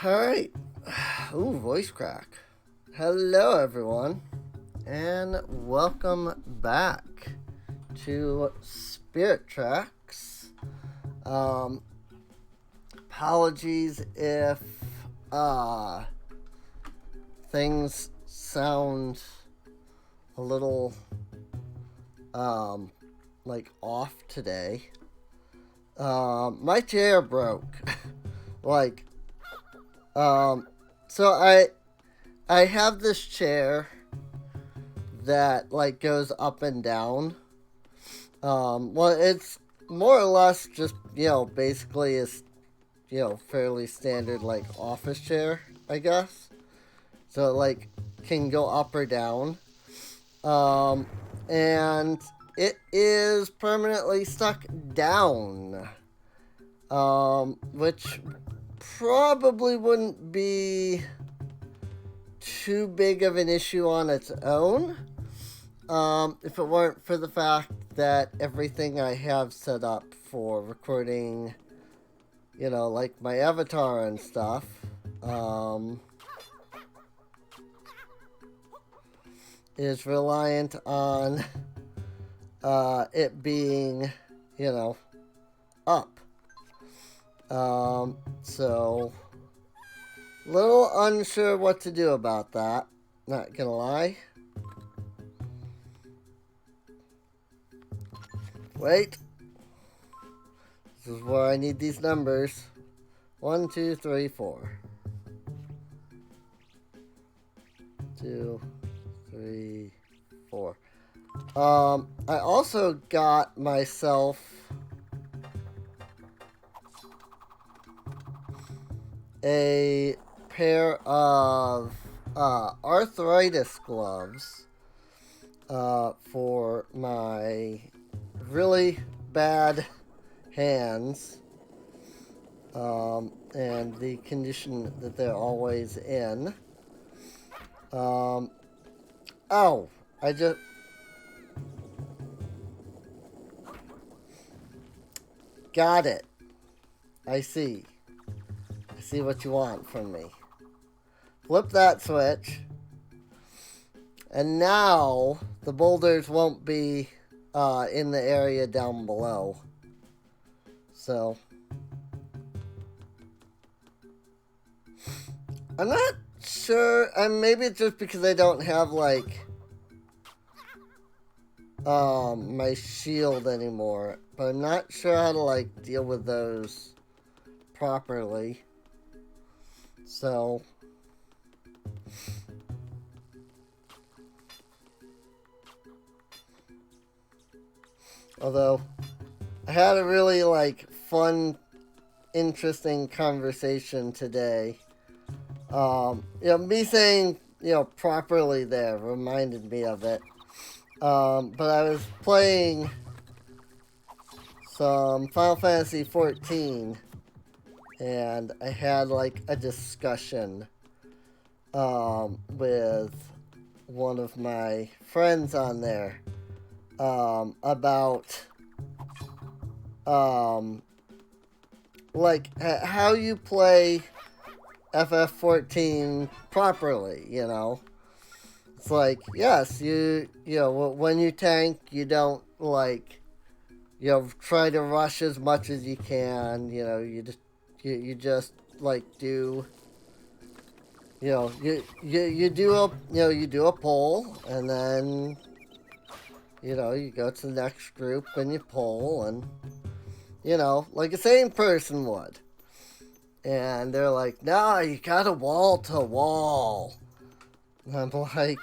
Alright. Ooh, voice crack. Hello, everyone, and welcome back to Spirit Tracks. Apologies if things sound a little like off today. My chair broke. like so I have this chair that like goes up and down. Well, it's more or less just basically is fairly standard like office chair, I guess. So it, like can go up or down. And it is permanently stuck down. Which probably wouldn't be too big of an issue on its own, if it weren't for the fact that everything I have set up for recording, like my avatar and stuff, is reliant on it being, up. So little unsure what to do about that. Not gonna lie. Wait. This is where I need these numbers. 1, 2, 3, 4. 2, 3, 4. I also got myself a pair of arthritis gloves for my really bad hands, and the condition that they're always in. Oh, I just... Got it. I see. I see what you want from me. Flip that switch. And now the boulders won't be in the area down below. So I'm not sure. And maybe it's just because I don't have like my shield anymore. But I'm not sure how to like deal with those properly. So although I had a really like fun, interesting conversation today. Me saying properly there reminded me of it. But I was playing some Final Fantasy 14, and I had like a discussion with one of my friends on there about like how you play FF14 properly. It's like, yes, when you tank, you don't like try to rush as much as you can. You just like do you do a pull, and then you go to the next group and you pull, and like a sane person would. And they're like, no, you gotta wall to wall. And I'm like,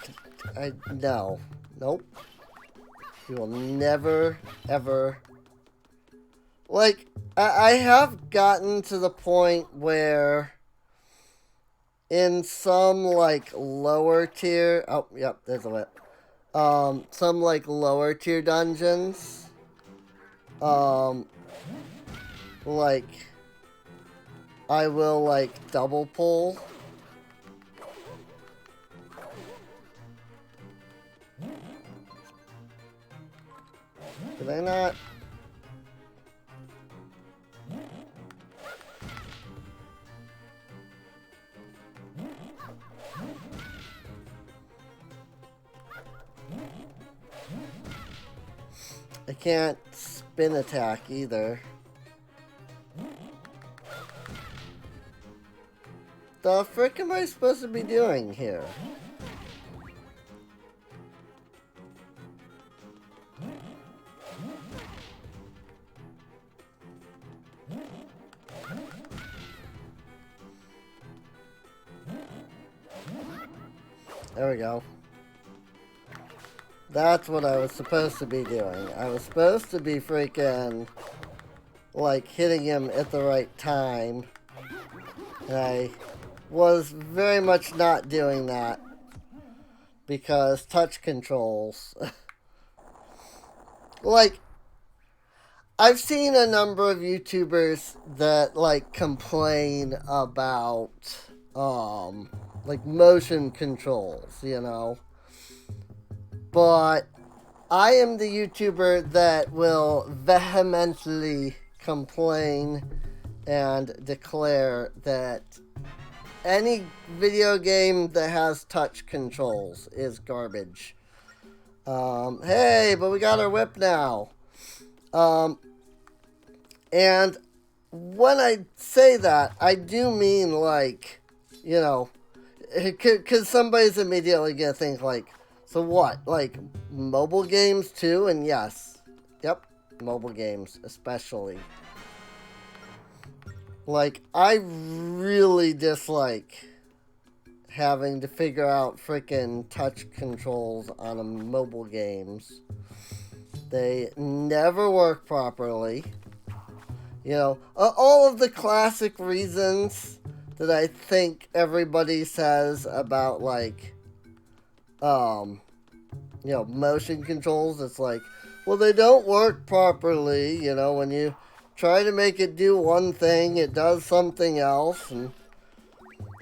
no, nope. You will never, ever. Like, I have gotten to the point where in some like lower tier, oh, yep, there's a whip. Some like lower tier dungeons, like I will like double pull. Did I not? can't spin attack either. The frick am I supposed to be doing here? There we go. That's what I was supposed to be doing. I was supposed to be freaking, like, hitting him at the right time. And I was very much not doing that. Because touch controls. Like, I've seen a number of YouTubers that, like, complain about, like, motion controls, you know? But I am the YouTuber that will vehemently complain and declare that any video game that has touch controls is garbage. Hey, but we got our whip now. And when I say that, I do mean, like, you know, because somebody's immediately going to think, like, so what? Like, mobile games too? And yes. Yep. Mobile games, especially. Like, I really dislike having to figure out freaking touch controls on mobile games. They never work properly. You know, all of the classic reasons that I think everybody says about, like, you know, motion controls. It's like, well, they don't work properly. You know, when you try to make it do one thing, it does something else. And,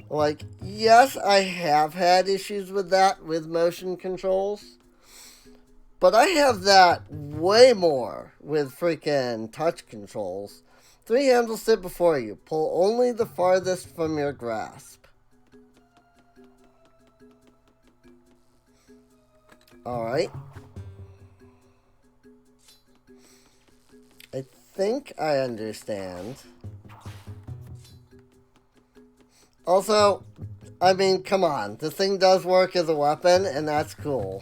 like, yes, I have had issues with that with motion controls. But I have that way more with freaking touch controls. 3 hands will sit before you. Pull only the farthest from your grasp. Alright. I think I understand. Also, I mean, come on. The thing does work as a weapon, and that's cool.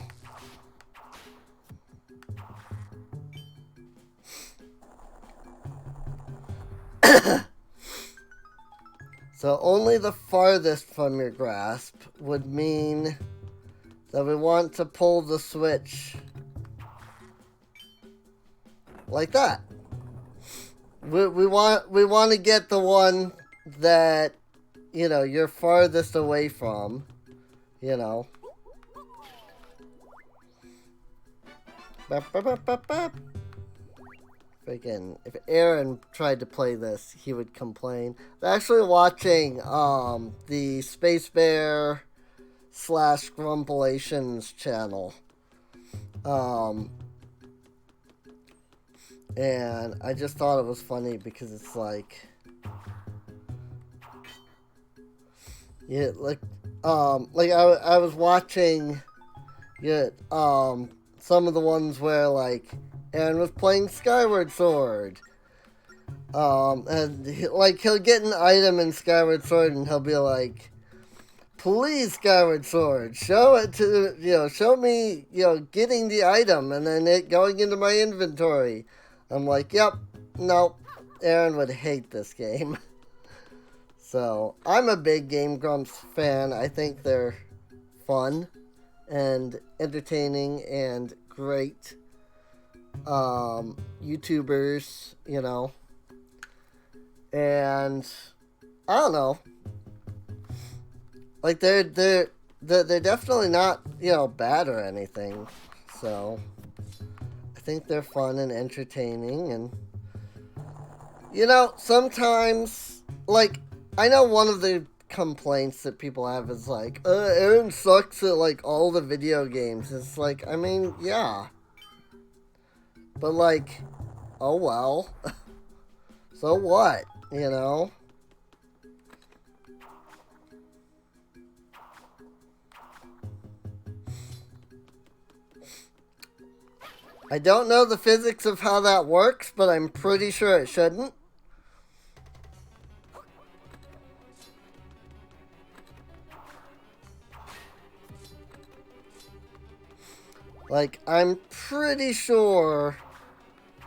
So only the farthest from your grasp would mean that we want to pull the switch like that. We want to get the one that, you know, you're farthest away from, you know. Bap, bap, bap, bap, bap. Freaking, if Aaron tried to play this, he would complain. They're actually watching the Space Bear / Grumpalations channel. And I just thought it was funny because it's like, yeah, like I was watching, yeah, some of the ones where, like, Aaron was playing Skyward Sword. And he'll get an item in Skyward Sword and he'll be like, please, Skyward Sword, show it to, you know, show me, you know, getting the item and then it going into my inventory. I'm like, yep, nope, Aaron would hate this game. So, I'm a big Game Grumps fan. I think they're fun and entertaining and great YouTubers, you know. And I don't know. Like, they're definitely not, you know, bad or anything. So I think they're fun and entertaining, and, you know, sometimes, like, I know one of the complaints that people have is like, Aaron sucks at, like, all the video games. It's like, I mean, yeah. But, like, oh well. So what, you know? I don't know the physics of how that works, but I'm pretty sure it shouldn't. Like, I'm pretty sure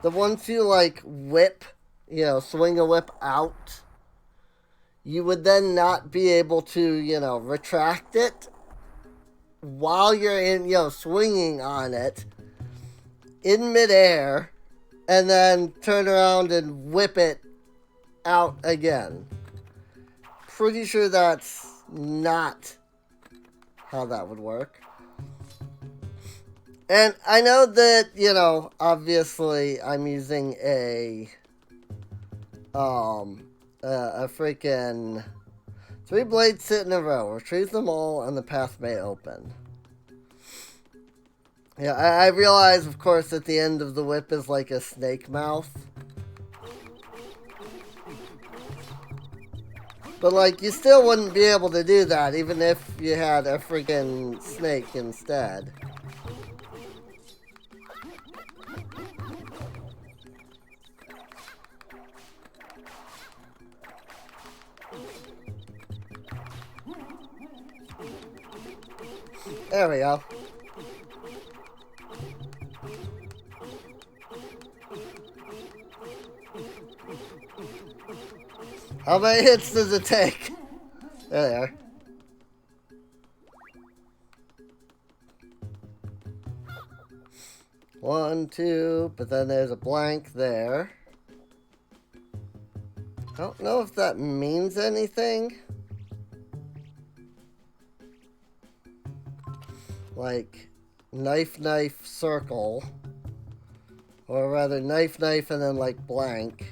that once you, like, whip, you know, swing a whip out, you would then not be able to, you know, retract it while you're in, you know, swinging on it in midair and then turn around and whip it out again. Pretty sure that's not how that would work. And I know that, you know, obviously I'm using a freaking 3 blades sit in a row. Retrieve them all and the path may open. Yeah, I realize, of course, that the end of the whip is like a snake mouth. But, like, you still wouldn't be able to do that even if you had a freaking snake instead. There we go. How many hits does it take? There they are. One, two, but then there's a blank there. I don't know if that means anything. Like, knife, knife, circle. Or rather, knife, knife, and then, like, blank.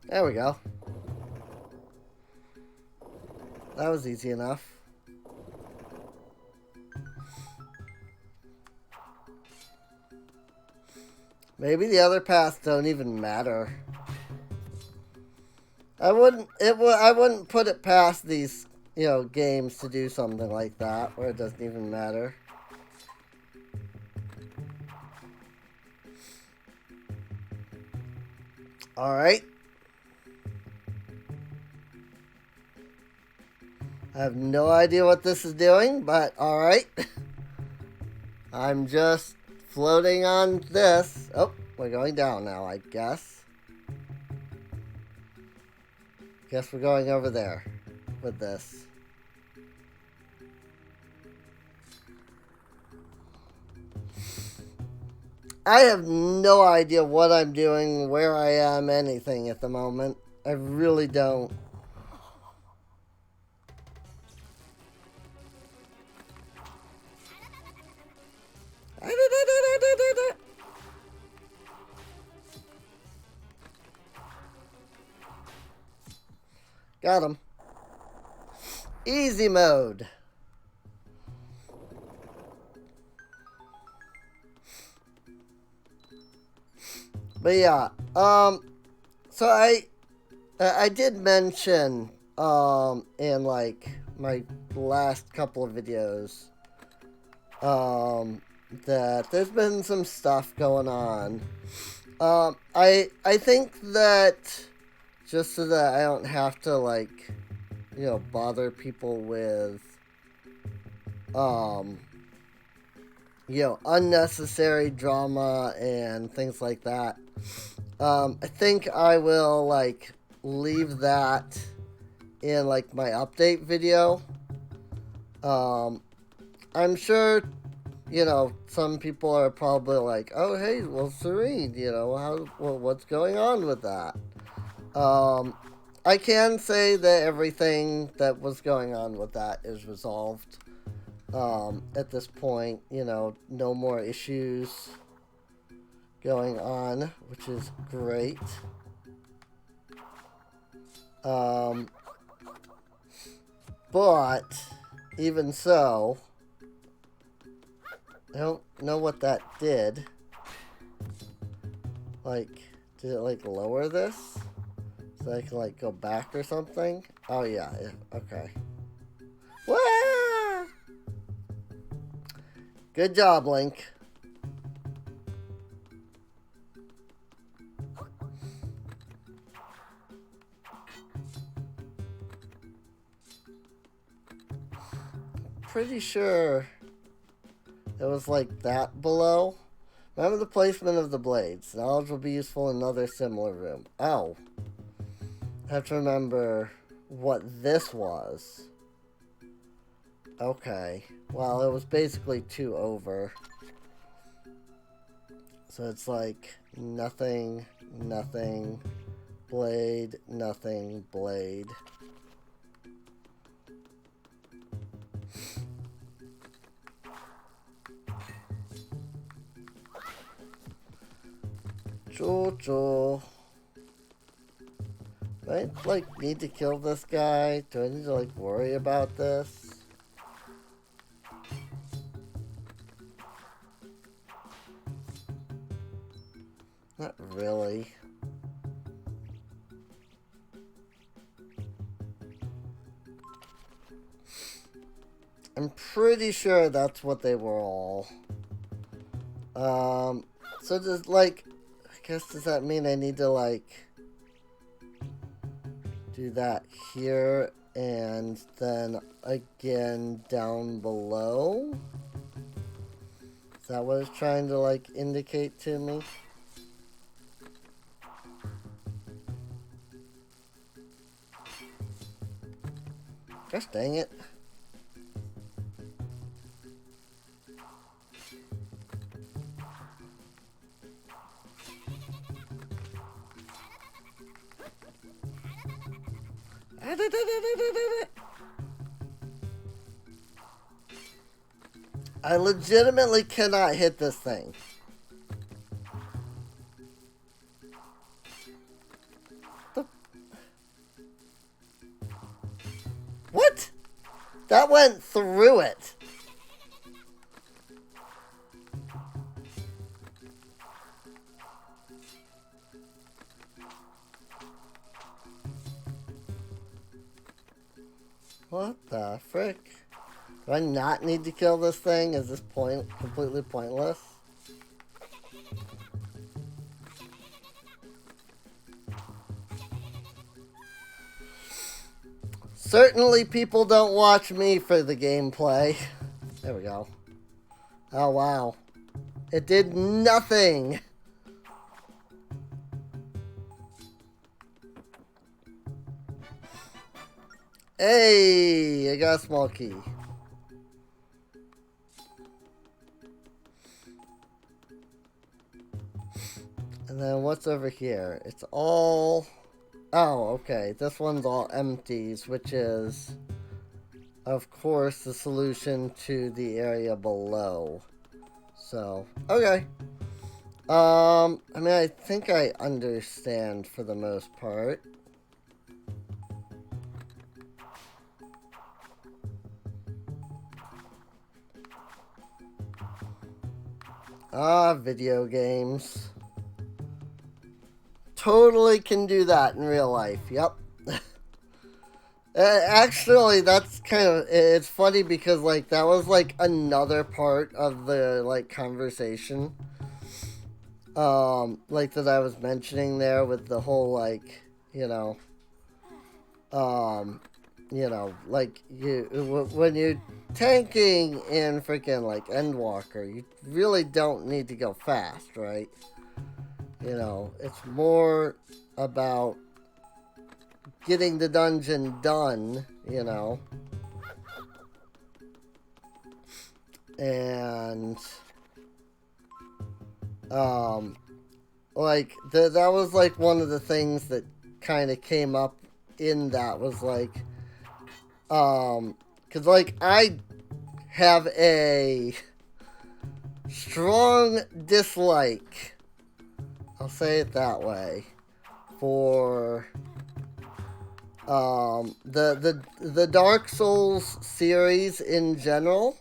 There we go. That was easy enough. Maybe the other paths don't even matter. I wouldn't put it past these, you know, games to do something like that where it doesn't even matter. All right. I have no idea what this is doing, but all right. I'm just floating on this. Oh, we're going down now, I guess. Guess we're going over there with this. I have no idea what I'm doing, where I am, anything at the moment. I really don't. Got him. Easy mode. But yeah, so I did mention, in like my last couple of videos, that there's been some stuff going on. I think that just so that I don't have to, like, you know, bother people with, you know, unnecessary drama and things like that. I think I will, like, leave that in, like, my update video. I'm sure, you know, some people are probably like, oh, hey, well, Serene, you know, what's going on with that? I can say that everything that was going on with that is resolved. At this point, you know, no more issues going on, which is great. But even so, I don't know what that did. Like, Did it like lower this? So I can like go back or something? Oh yeah, okay. Wah! Good job, Link. Pretty sure it was like that below. Remember the placement of the blades. Knowledge will be useful in another similar room. Oh. I have to remember what this was. Okay. Well, it was basically 2 over. So it's like nothing, nothing, blade, nothing, blade. Jojo. Do I, like, need to kill this guy? Do I need to, like, worry about this? Not really. I'm pretty sure that's what they were all. So does, like, I guess, does that mean I need to, like, do that here and then again down below? Is that what it's trying to, like, indicate to me? Gosh dang it. I legitimately cannot hit this thing. What? That went through it. What the frick? Do I not need to kill this thing? Is this completely pointless? Certainly people don't watch me for the gameplay. There we go. Oh wow. It did nothing. Hey, I got a small key. And then what's over here? It's all... Oh, okay. This one's all empties, which is, of course, the solution to the area below. So, okay. I mean, I think I understand for the most part. Ah, video games. Totally can do that in real life. Yep. Actually, that's kind of... It's funny because, like, that was, like, another part of the, like, conversation. Like, that I was mentioning there with the whole, like, you know... like, when you're tanking in freaking, like, Endwalker, you really don't need to go fast, right? You know, it's more about getting the dungeon done, you know. And, like, that was, like, one of the things that kind of came up in that was, like, because, like, I have a strong dislike, I'll say it that way, for the Dark Souls series in general,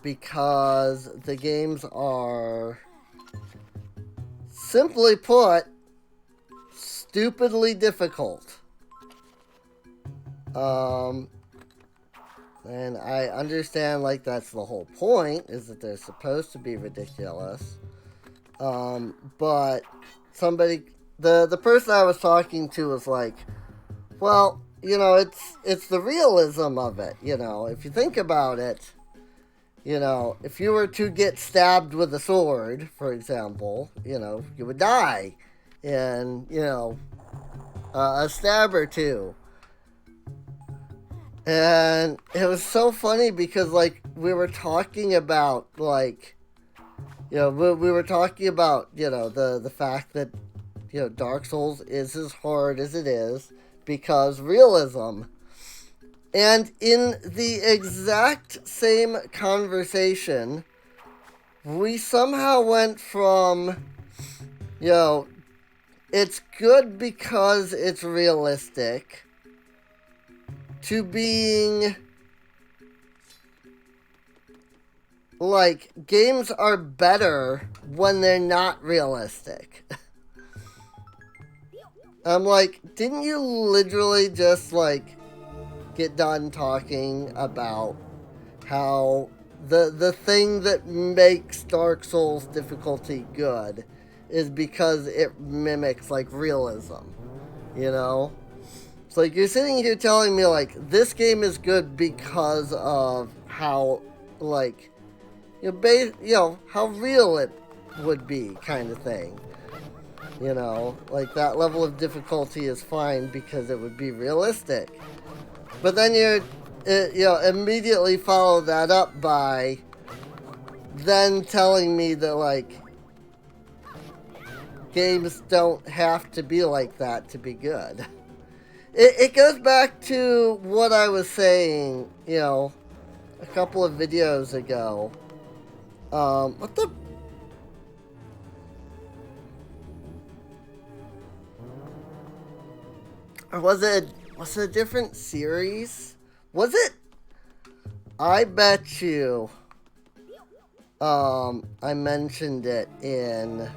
because the games are simply put, stupidly difficult. And I understand, like, that's the whole point, is that they're supposed to be ridiculous. But somebody, the person I was talking to was like, well, you know, it's the realism of it, you know. If you think about it, you know, if you were to get stabbed with a sword, for example, you know, you would die in, you know, a stab or two. And it was so funny because, like, we were talking about, like, you know, we were talking about, you know, the fact that, you know, Dark Souls is as hard as it is because realism. And in the exact same conversation, we somehow went from, you know, it's good because it's realistic, to being like, games are better when they're not realistic. I'm like, didn't you literally just, like, get done talking about how the thing that makes Dark Souls difficulty good is because it mimics, like, realism, you know? It's like, you're sitting here telling me, like, this game is good because of how, like, you know, how real it would be, kind of thing. You know, like, that level of difficulty is fine because it would be realistic. But then you know, immediately follow that up by then telling me that, like, games don't have to be like that to be good. It goes back to what I was saying, you know, a couple of videos ago. What the... Or was it a different series? Was it? I bet you, I mentioned it in,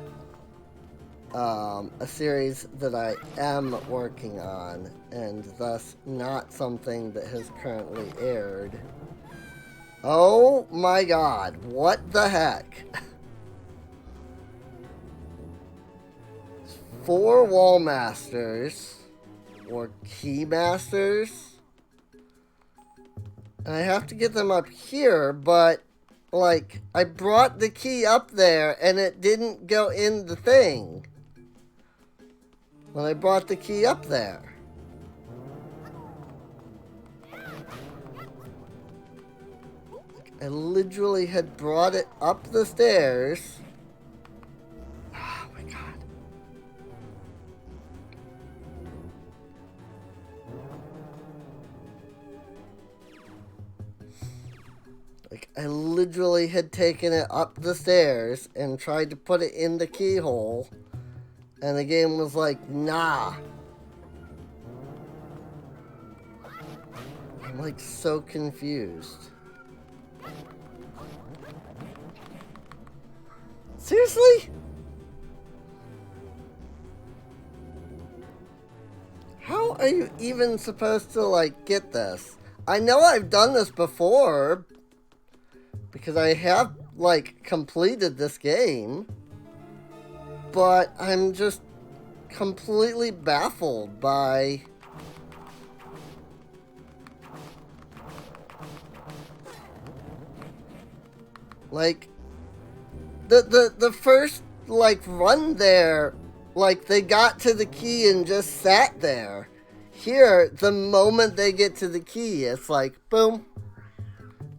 a series that I am working on, and thus not something that has currently aired. Oh my god, what the heck? 4 wall masters, or key masters, and I have to get them up here, but, like, I brought the key up there and it didn't go in the thing when I brought the key up there. I literally had brought it up the stairs. Oh my god. Like, I literally had taken it up the stairs and tried to put it in the keyhole, and the game was like, nah. I'm, like, so confused. Seriously? How are you even supposed to, like, get this? I know I've done this before, because I have, like, completed this game, but I'm just completely baffled by... Like, the first, like, run there, like, they got to the key and just sat there. Here, the moment they get to the key, it's like, boom,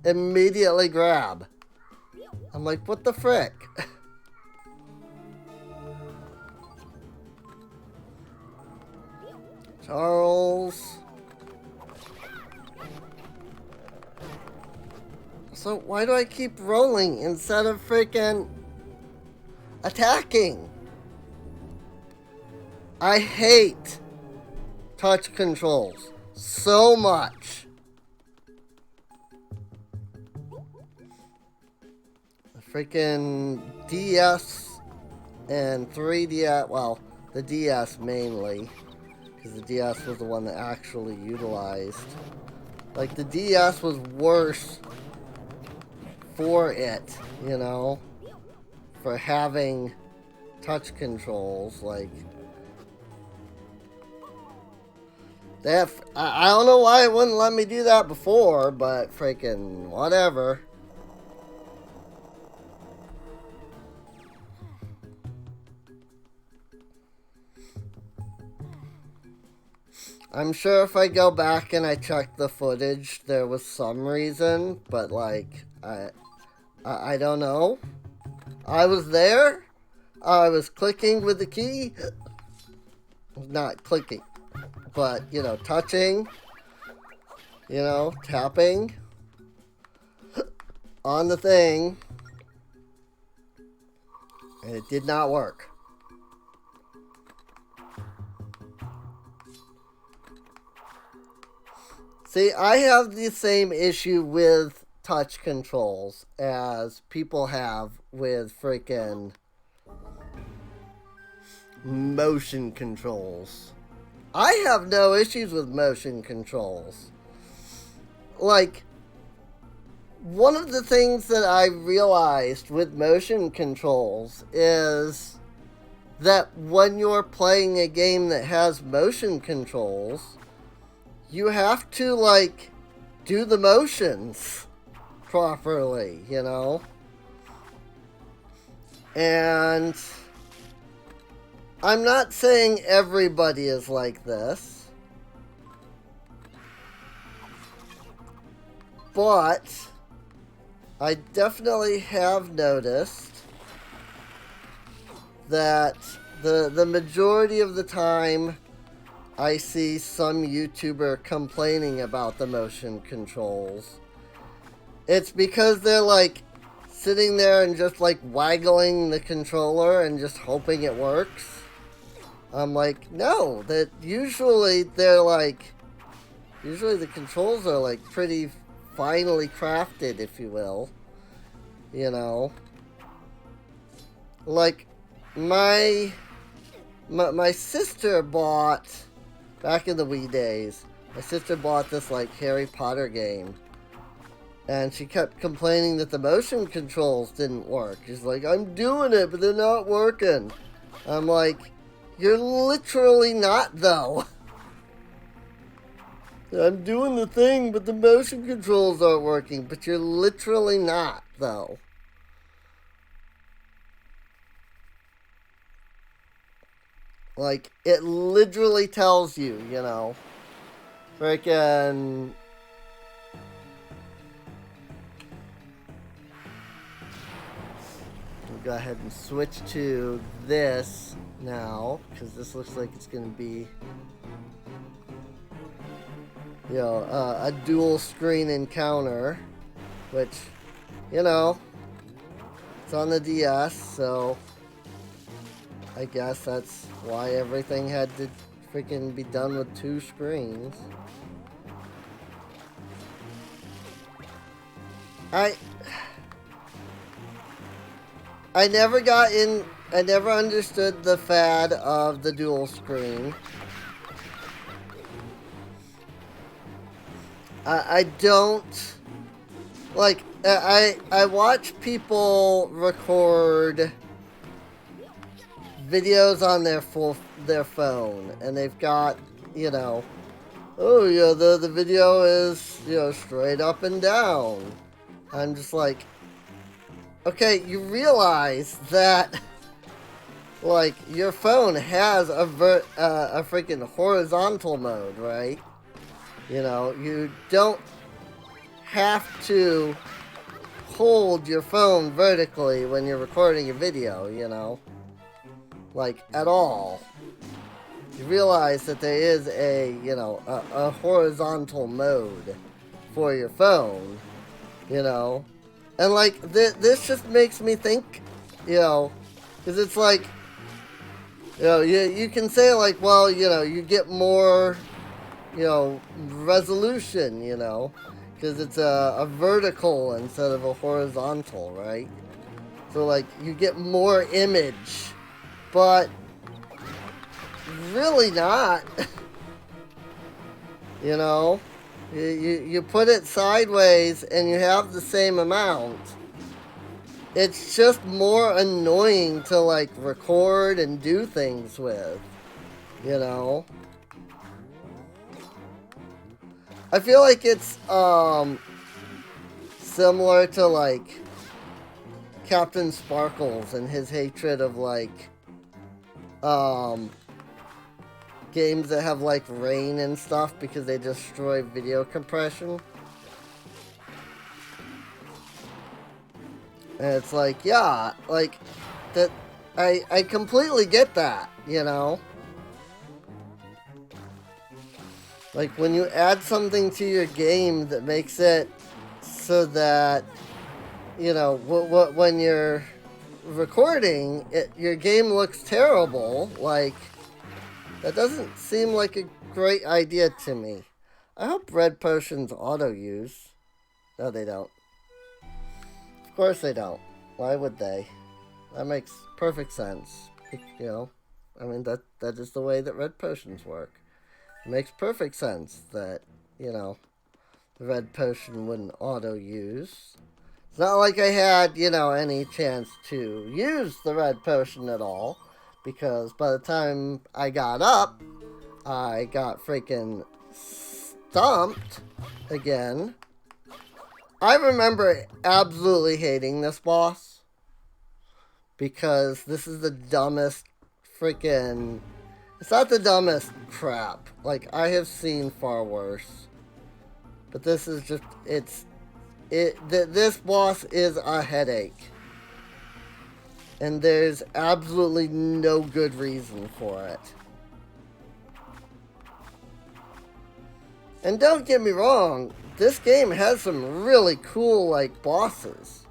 immediately grab. I'm like, what the frick? Charles. So why do I keep rolling instead of freaking attacking? I hate touch controls so much. The freaking DS and 3DS, well, the DS mainly, because the DS was the one that actually utilized. Like, the DS was worse for it, you know, for having touch controls. Like, I don't know why it wouldn't let me do that before, but freaking whatever. I'm sure if I go back and I check the footage, there was some reason, but like, I don't know. I was there. I was clicking with the key. Not clicking, but, you know, touching, you know, tapping on the thing, and it did not work. See, I have the same issue with touch controls as people have with freaking motion controls. I have no issues with motion controls. Like, one of the things that I realized with motion controls is that when you're playing a game that has motion controls, you have to, like, do the motions properly, you know? And I'm not saying everybody is like this, but I definitely have noticed that the majority of the time I see some YouTuber complaining about the motion controls, it's because they're like sitting there and just like waggling the controller and just hoping it works. I'm like, no, that usually they're like, usually the controls are like pretty finely crafted, if you will. You know, like my sister bought, back in the Wii days, my sister bought this like Harry Potter game, and she kept complaining that the motion controls didn't work. She's like, I'm doing it, but they're not working. I'm like, you're literally not, though. I'm doing the thing, but the motion controls aren't working. But you're literally not, though. Like, it literally tells you, you know. Freaking... We'll go ahead and switch to this now, because this looks like it's going to be, you know, a dual screen encounter, which, you know, it's on the DS, so I guess that's why everything had to freaking be done with two screens. I never got in, I never understood the fad of the dual screen. I don't, like, I watch people record videos on their phone, and they've got, you know, oh yeah, the video is, you know, straight up and down. I'm just like, okay, you realize that, like, your phone has a freaking horizontal mode, right? You know, you don't have to hold your phone vertically when you're recording a video, you know? Like, at all. You realize that there is a, you know, a horizontal mode for your phone, you know? And, like, this just makes me think, you know, because it's like, you know, you can say, like, well, you know, you get more, you know, resolution, you know, because it's a vertical instead of a horizontal, right? So, like, you get more image but really not. You know? You put it sideways and you have the same amount. It's just more annoying to, like, record and do things with. You know? I feel like it's, similar to, like, Captain Sparkles and his hatred of, like, games that have, like, rain and stuff because they destroy video compression. And it's like, yeah, like, that, I completely get that, you know? Like, when you add something to your game that makes it so that, you know, when you're recording, your game looks terrible, like, that doesn't seem like a great idea to me. I hope red potions auto-use. No, they don't. Of course they don't. Why would they? That makes perfect sense. You know, I mean, that is the way that red potions work. It makes perfect sense that, you know, the red potion wouldn't auto-use. It's not like I had, you know, any chance to use the red potion at all. Because by the time I got up, I got freaking stomped again. I remember absolutely hating this boss. Because this is the dumbest freaking... It's not the dumbest crap. Like, I have seen far worse. But this is just... This boss is a headache. And there's absolutely no good reason for it. And don't get me wrong, this game has some really cool, like, bosses.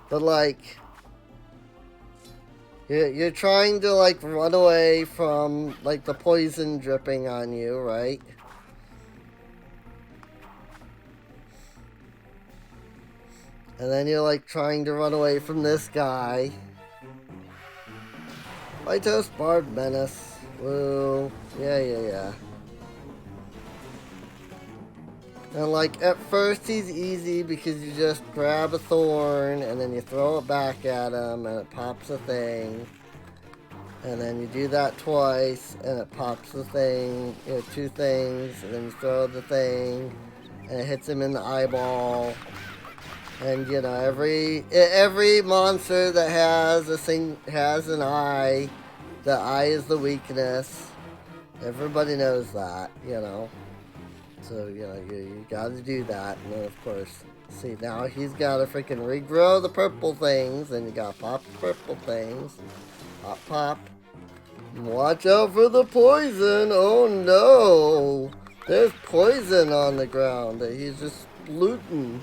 But, like, you're trying to, like, run away from, like, the poison dripping on you, right? And then you're, like, trying to run away from this guy. Lytos Bard Menace. Woo. Yeah. And, like, at first he's easy because you just grab a thorn and then you throw it back at him and it pops a thing. And then you do that twice and it pops the thing, you know, 2 things, and then you throw the thing and it hits him in the eyeball. And, you know, every monster that has an eye, the eye is the weakness. Everybody knows that, you know. So, you know, you gotta do that. And then, of course, see, now he's gotta freaking regrow the purple things. And you gotta pop the purple things. Pop. Watch out for the poison. Oh, no. There's poison on the ground that he's just looting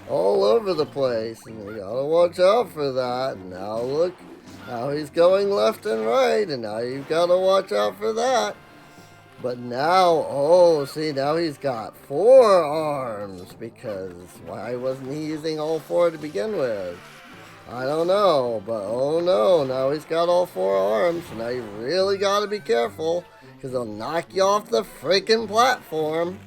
all over the place, and you gotta watch out for that. Now look, now he's going left and right, and now you've gotta watch out for that. But now, oh, see, now he's got 4 arms, because why wasn't he using all 4 to begin with? I don't know, but oh no, now he's got all 4 arms, so now you really gotta be careful, because he'll knock you off the freaking platform.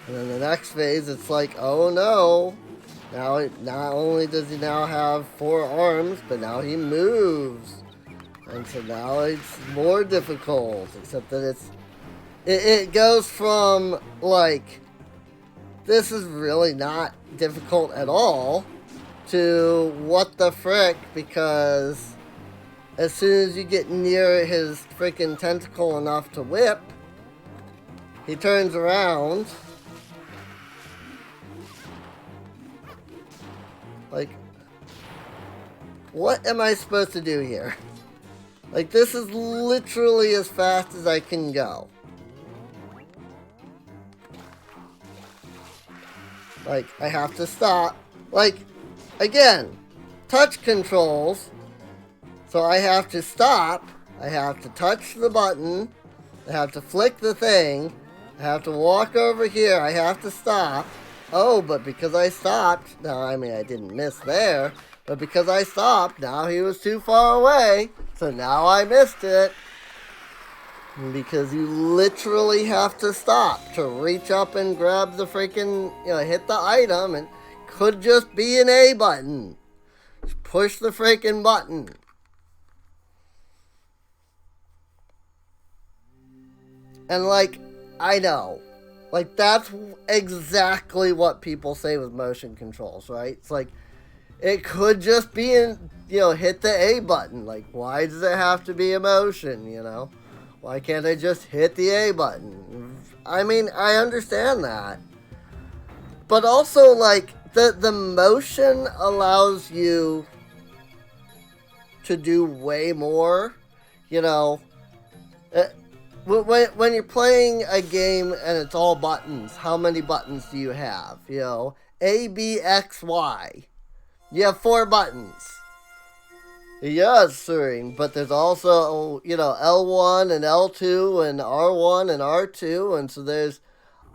And then the next phase, it's like, oh no. Now, not only does he now have 4 arms, but now he moves. And so now it's more difficult. Except that it goes from, like, this is really not difficult at all, to what the frick, because as soon as you get near his freaking tentacle enough to whip, he turns around. Like, what am I supposed to do here? Like, this is literally as fast as I can go. Like, I have to stop. Like, again, touch controls. So I have to stop. I have to touch the button. I have to flick the thing. I have to walk over here. I have to stop. oh, but because I stopped, now, I mean, I didn't miss there, but because I stopped, now he was too far away, so now I missed it. Because you literally have to stop to reach up and grab the freaking, hit the item, and could just be an A button. Just push the freaking button. And like, I know. Like, that's exactly what people say with motion controls, right? It's like, it could just be hit the A button. Like, why does it have to be a motion, Why can't I just hit the A button? I mean, I understand that. But also, like, the motion allows you to do way more, When you're playing a game and it's all buttons, how many buttons do you have? A, B, X, Y. You have 4 buttons. Yes, Serene, but there's also, L1 and L2 and R1 and R2, and so there's,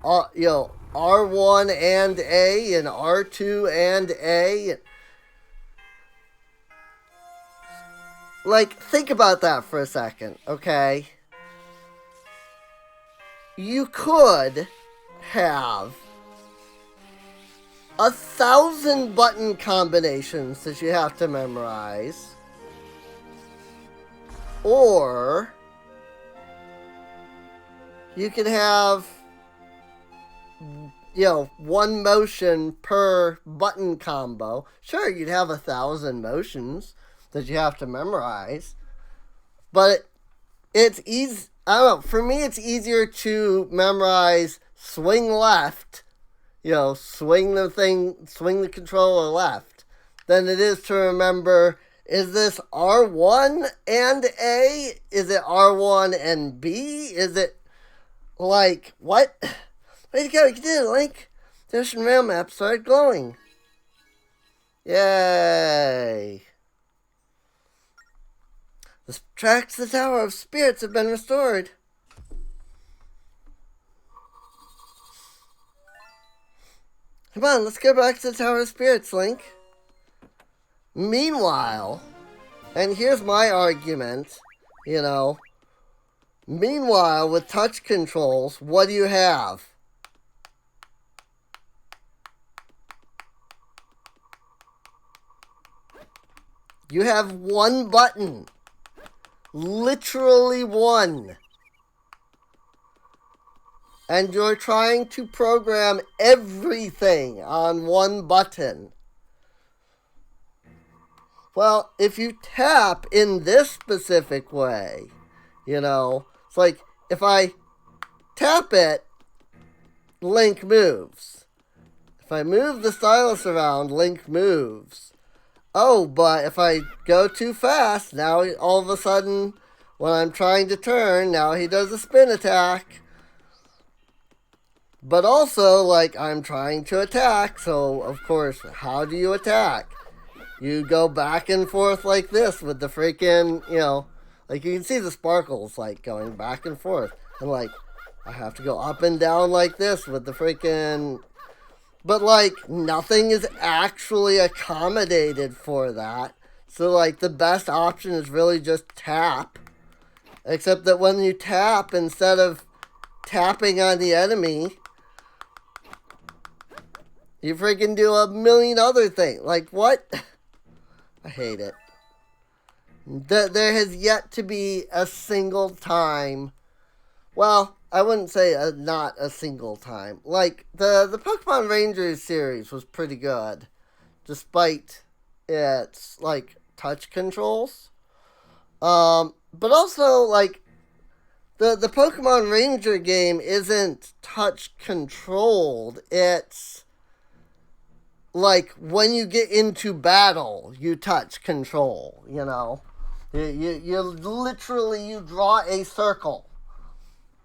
R1 and A and R2 and A. Like, think about that for a second, okay? You could have 1,000 button combinations that you have to memorize. Or you can have, one motion per button combo. Sure, you'd have 1,000 motions that you have to memorize. But it's easy. I don't know. For me, it's easier to memorize swing left, swing the controller left, than it is to remember, is this R1 and A? Is it R1 and B? Is it, like, what? Way to go, you did it, Link. The ocean rail map started glowing. Yay. The tracks to the Tower of Spirits have been restored. Come on, let's go back to the Tower of Spirits, Link. Meanwhile, and here's my argument, meanwhile, with touch controls, what do you have? You have one button. Literally one. And you're trying to program everything on one button. Well, if you tap in this specific way, it's like, if I tap it, Link moves. If I move the stylus around, Link moves. Oh, but if I go too fast, now all of a sudden, when I'm trying to turn, now he does a spin attack. But also, like, I'm trying to attack, so, of course, how do you attack? You go back and forth like this with the freaking, like, you can see the sparkles, like, going back and forth. And, like, I have to go up and down like this with the freaking... But, like, nothing is actually accommodated for that. So, like, the best option is really just tap. Except that when you tap, instead of tapping on the enemy, you freaking do a million other things. Like, what? I hate it. There has yet to be a single time. Well, I wouldn't say not a single time. Like, the Pokemon Rangers series was pretty good. Despite its, like, touch controls. But also, like, the Pokemon Ranger game isn't touch controlled. It's like, when you get into battle, you touch control, You literally, you draw a circle.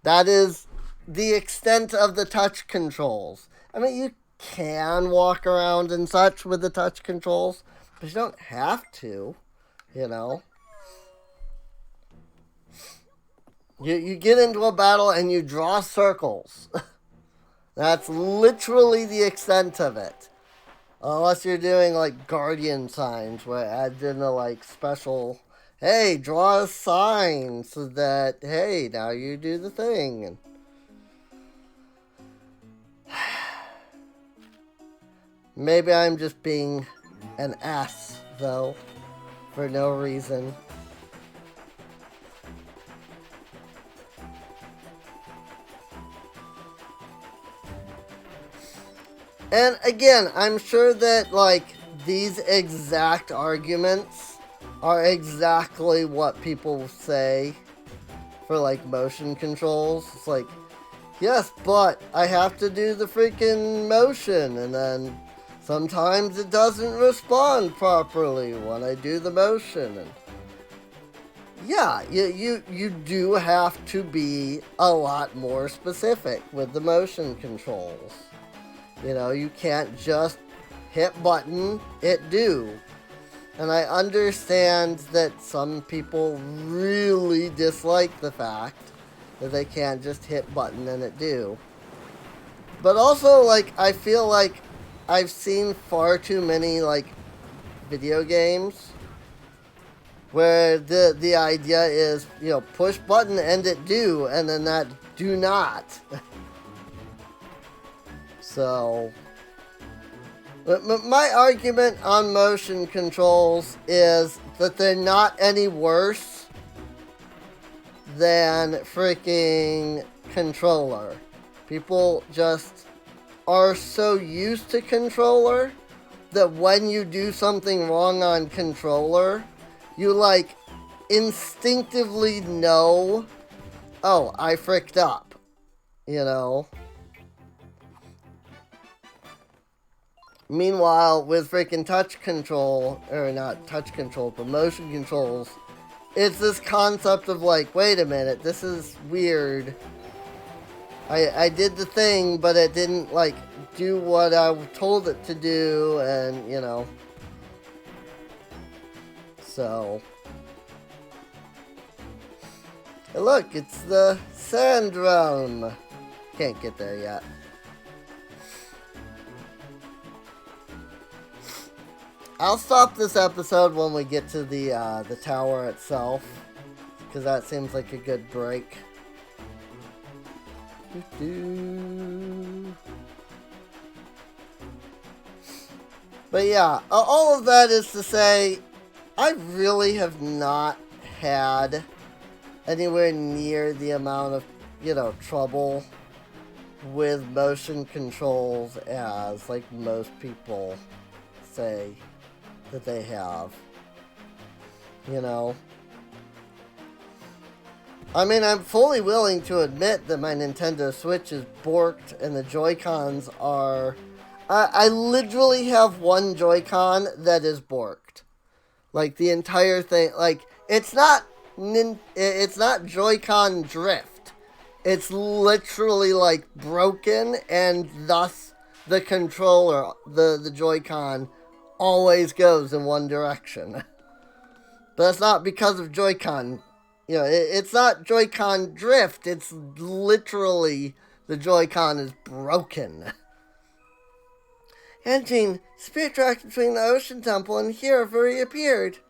That is the extent of the touch controls. I mean, you can walk around and such with the touch controls, but you don't have to, You get into a battle and you draw circles. That's literally the extent of it. Unless you're doing like guardian signs where it adds in a like special, hey, draw a sign so that, hey, now you do the thing. And maybe I'm just being an ass, though, for no reason. And again, I'm sure that, like, these exact arguments are exactly what people say for, like, motion controls. It's like, yes, but I have to do the freaking motion, and then sometimes it doesn't respond properly when I do the motion. And yeah, you do have to be a lot more specific with the motion controls. You know, you can't just hit button, it do. And I understand that some people really dislike the fact that they can't just hit button and it do. But also, like, I feel like I've seen far too many, like, video games where the idea is, you know, push button and it do, and then that do not. So, my argument on motion controls is that they're not any worse than freaking controller. People just are so used to controller that when you do something wrong on controller, you like instinctively know, oh, I fricked up, you know? Meanwhile, with freaking touch control, or not touch control, but motion controls, it's this concept of like, wait a minute, this is weird. I did the thing, but it didn't like do what I told it to do, and you know. So. Hey, look, it's the Sand Realm. Can't get there yet. I'll stop this episode when we get to the tower itself, because that seems like a good break. But yeah, all of that is to say, I really have not had anywhere near the amount of, you know, trouble with motion controls as, like, most people say that they have. You know? I mean, I'm fully willing to admit that my Nintendo Switch is borked and the Joy-Cons are... I literally have one Joy-Con that is borked. Like, the entire thing... Like, it's not Joy-Con drift. It's literally, like, broken, and thus the controller, the Joy-Con, always goes in one direction. But it's not because of Joy-Con. You know, it's not Joy-Con drift. It's literally the Joy-Con is broken. Engine, spirit tracks between the Ocean Temple and here have reappeared.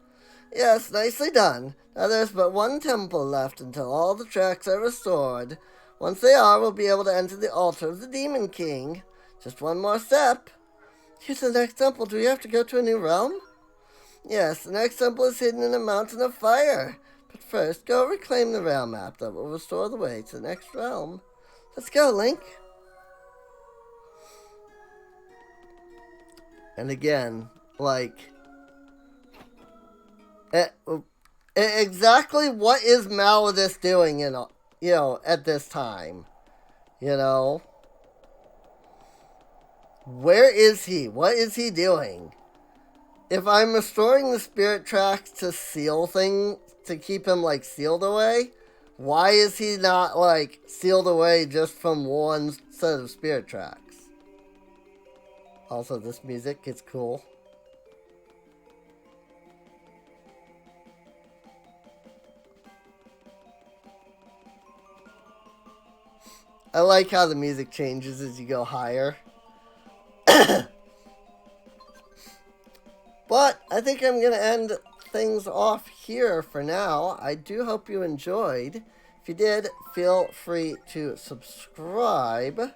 Yes, nicely done. Now there's but one temple left until all the tracks are restored. Once they are, we'll be able to enter the altar of the Demon King. Just one more step. Here's the next temple. Do we have to go to a new realm? Yes, the next temple is hidden in a mountain of fire. But first, go reclaim the realm map that will restore the way to the next realm. Let's go, Link. And again, like... exactly what is Malladus doing, you know, at this time? You know? Where is he? What is he doing? If I'm restoring the spirit tracks to seal things, to keep him, like, sealed away, why is he not, like, sealed away just from one set of spirit tracks? Also, this music is cool. I like how the music changes as you go higher. But I think I'm going to end things off here for now. I do hope you enjoyed. If you did, feel free to subscribe.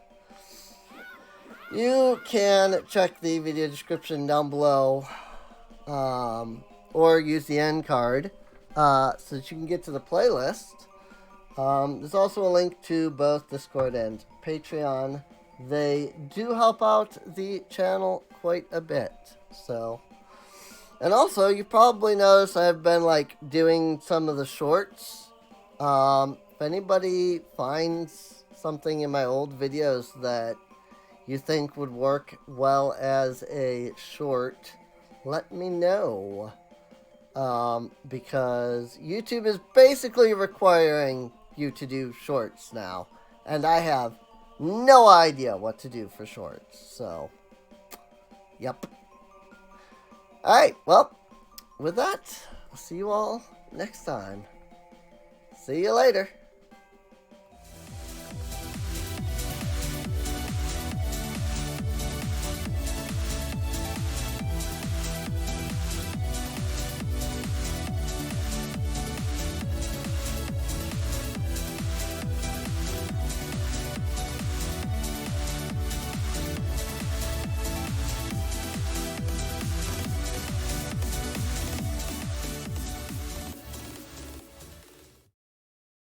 You can check the video description down below, or use the end card so that you can get to the playlist. There's also a link to both Discord and Patreon. They do help out the channel quite a bit. So, and also, you probably noticed I've been like doing some of the shorts. If anybody finds something in my old videos that you think would work well as a short, let me know. Because YouTube is basically requiring you to do shorts now. And I have no idea what to do for shorts. So, yep. Alright, well, with that, I'll see you all next time. See you later.